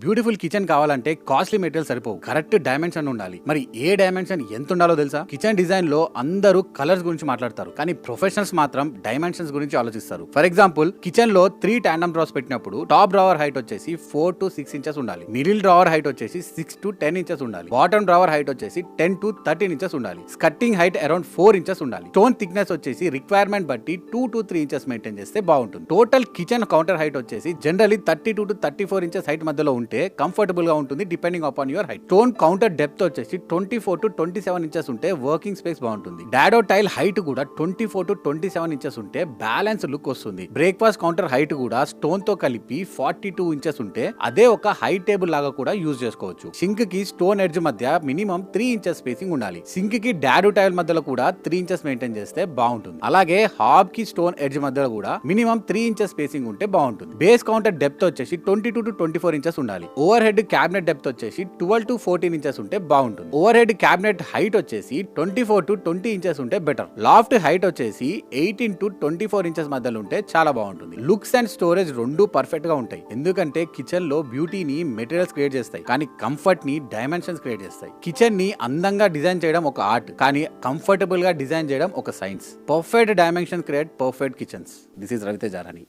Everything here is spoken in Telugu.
బ్యూటిఫుల్ కిచెన్ కావాలంటే కాస్ట్లీ మెటీరియల్ సరిపోవు, కరెక్ట్ డైమెన్షన్ ఉండాలి. మరి ఏ డైమెన్షన్ ఎంత ఉండాలో తెలుసా? కిచెన్ డిజైన్ లో అందరూ కలర్స్ గురించి మాట్లాడతారు, కానీ ప్రొఫెషనల్స్ మాత్రం డైమెన్షన్స్ గురించి ఆలోచిస్తారు. ఫర్ ఎగ్జాంపుల్, కిచెన్ లో 3 టాండమ్ డ్రావర్స్ పెట్టినప్పుడు టాప్ డ్రావర్ హైట్ వచ్చేసి 4 to 6 ఇంచెస్ ఉండాలి. మిడిల్ డ్రావర్ హైట్ వచ్చేసి 6 to 10 ఇంచెస్ ఉండాలి. బాటమ్ డ్రావర్ హైట్ వచ్చేసి 10 to 13 ఇంచెస్ ఉండాలి. స్కట్టింగ్ హైట్ అరౌండ్ 4 ఇంచెస్ ఉండాలి. స్టోన్ థిక్నెస్ వచ్చేసి రిక్వైర్మెంట్ బట్టి 2 to 3 ఇంచెస్ మెయింటైన్ చేస్తే బాగుంటుంది. టోటల్ కిచెన్ కౌంటర్ హైట్ వచ్చేసి జనరల్లీ 32 to 34 ఇంచెస్ హైట్ మధ్యలో ఉంటే కంఫర్టబుల్ గా ఉంటుంది, depending upon your height. Stone counter depth వచ్చేసి 24 to 27 ఇంచెస్ ఉంటే వర్కింగ్ స్పేస్ బాగుంటుంది. డాడో టైల్ హైట్ కూడా 24 to 27 ఇంచెస్ ఉంటే బ్యాలెన్స్ లుక్ వస్తుంది. బ్రేక్ఫాస్ట్ కౌంటర్ హైట్ కూడా స్టోన్ తో కలిపి 42 ఇంచెస్ ఉంటే అదే ఒక హై టేబుల్ లాగా కూడా యూజ్ చేసుకోవచ్చు. సింక్ కి స్టోన్ ఎడ్జ్ మధ్య మినిమం 3 ఇంచెస్ స్పేసింగ్ ఉండాలి. సింక్ కి డాడో టైల్ మధ్యలో కూడా 3 ఇంచెస్ మెయింటైన్ చేస్తే బాగుంటుంది. అలాగే హాబ్ కి స్టోన్ ఎడ్జ్ మధ్యలో కూడా మినిమం 3 ఇంచెస్ స్పేసింగ్ ఉంటే బాగుంటుంది. బేస్ కౌంటర్ డెప్త్ వచ్చేసి 22 to 24 ఇంచెస్ ఉండాలి. ఓవర్ హెడ్ క్యాబినెట్ డెప్త్ వచ్చేసి 12 to 14 ఇంచెస్ ఉంటే బాగుంటుంది. ఓవర్ హెడ్ క్యాబినెట్ హైట్ వచ్చేసి 24 to 20 ఇంచెస్ ఉంటే బెటర్. లాఫ్ట్ హైట్ వచ్చేసి 18 to 24 ఇంచెస్ మధ్యలో ఉంటే చాలా బాగుంటుంది. లుక్స్ అండ్ స్టోరేజ్ రెండు పర్ఫెక్ట్ గా ఉంటాయి, ఎందుకంటే కిచెన్ లో బ్యూటీని మెటీరియల్స్ క్రియేట్ చేస్తాయి, కానీ కంఫర్ట్ ని డైమెన్షన్స్ క్రియేట్ చేస్తాయి. కిచెన్ ని అందంగా డిజైన్ చేయడం ఒక ఆర్ట్, కానీ కంఫర్టబుల్ గా డిజైన్ చేయడం ఒక science. Perfect dimension create perfect kitchens. This is Ravi Teja Rani.